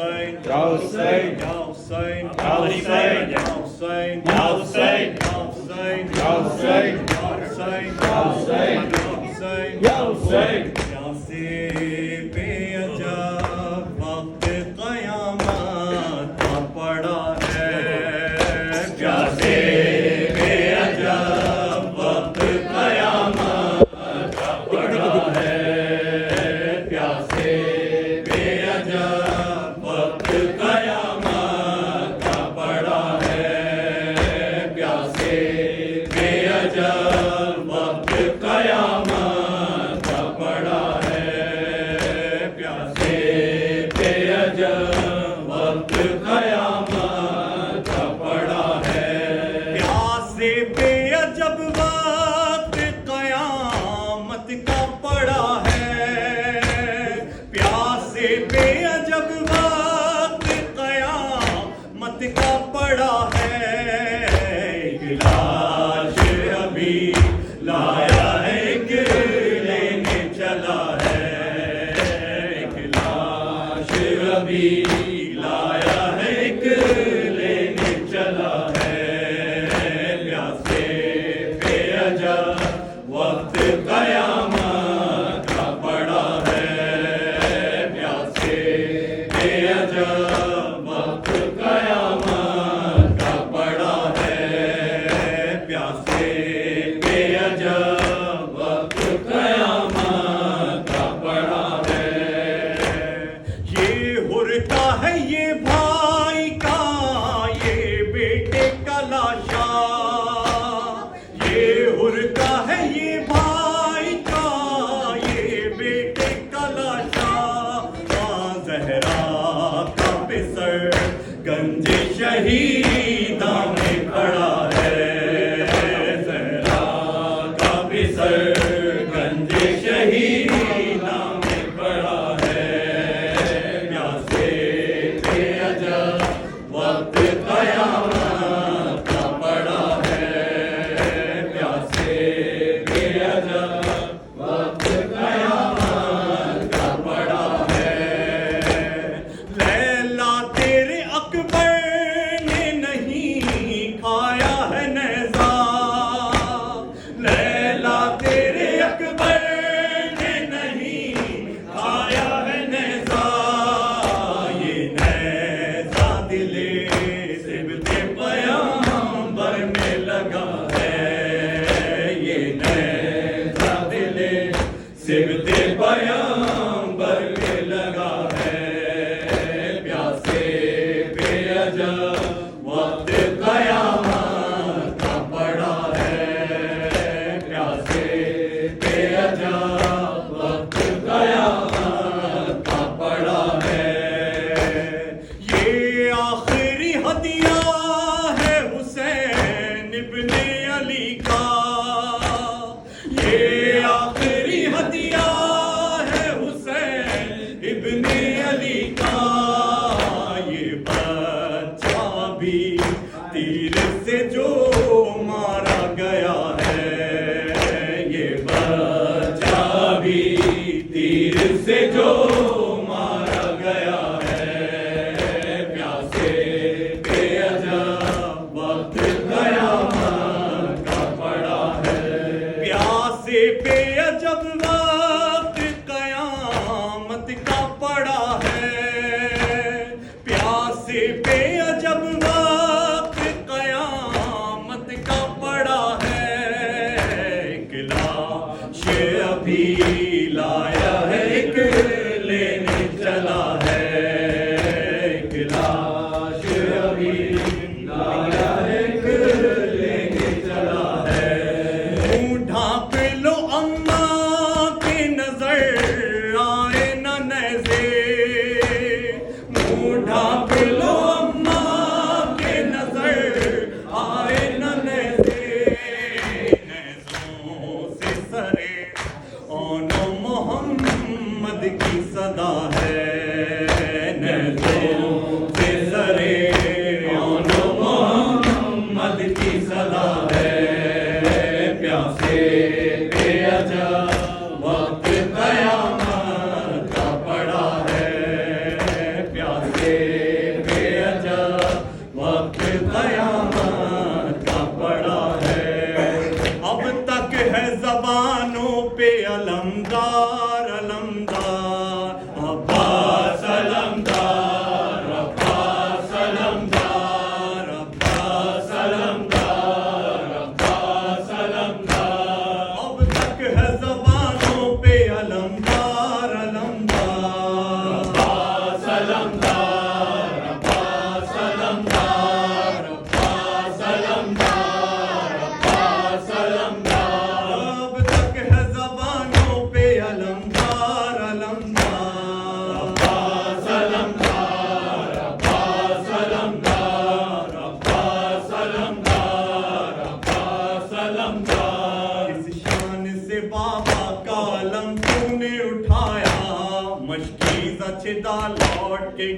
Ya Hussein, Ya Hussein, Ya Hussein, Ya Hussein, Ya Hussein, Ya Hussein, Ya Hussein, Ya Hussein, Ya Hussein, Ya Hussein, प्यासे बेअजब वक्त क़यामत का पड़ा है, प्यासे बेअजब वक्त क़यामत का पड़ा है, प्यासे बेअजब वक्त क़यामत का पड़ा है, प्यासे बेअजब वक्त क़यामत का पड़ा है, प्यासे बेअजब वक्त क़यामत का पड़ा है, प्यासे बेअजब वक्त क़यामत का पड़ा है, प्यासे बेअजब वक्त क़यामत का पड़ा है, एक लाश अभी लाया है, एक लेने चला है, एक लाश अभी लाया है, एक लेने चला है, प्यासे बेअजब वक्त क़यामत का पड़ा है, प्यासे बेअजब वक्त क़यामत का पड़ा है, प्यासे बेअजब वक्त क़यामत का पड़ा है, ये हुर्का है ये भाई का, ये बेटे का लाशा, ये हुर्का है ये भाई का, ये बेटे का लाशा, ज़हरा का बिसर गंजे शहीदा में खड़ा है, ज़हरा का बिसर गंजे शहीदा में खड़ा है, प्यासे बेअजब वक्त क़यामत का पड़ा है, प्यासे बेअजब वक्त क़यामत का पड़ा है, लैला तेरे अकबर ने नहीं खाया है नेज़ा, लैला तेरे अकबर ने नहीं खाया है नेज़ा, ये नेज़ा दिले सिबते पैगंबर में लगा है, ये नेज़ा दिले सिबते पैगंबर में लगा है, प्यासे बेअजब वक्त क़यामत का पड़ा है, प्यासे बेअजब वक्त क़यामत का पड़ा है, ये आखिरी हदिया है हुसैन इब्ने अली का, ये आखिरी हदिया है हुसैन इब्ने अली का, ये बच्चा भी तीर से जो मारा गया है, ये बच्चा भी तीर से जो मारा गया है, प्यासे बेअजब वक्त क़यामत का पड़ा है, प्यासे बेअजब वक्त क़यामत का पड़ा है, प्यासे बेअजब वक्त क़यामत का पड़ा है, एक लाश अभी लाया है, एक लेने चला है, एक लाश अभी लाया है, एक लेने चला है, मुँह ढाँप लो अम्मा के नजर आए न नेज़े, मुँह ढाँप लो अम्मा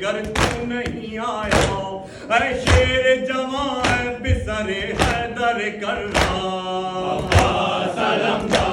जिगर क्यों नहीं आया, ऐ शेर जवां बिसरे हैदर कर्रा। अब्बास अलमदार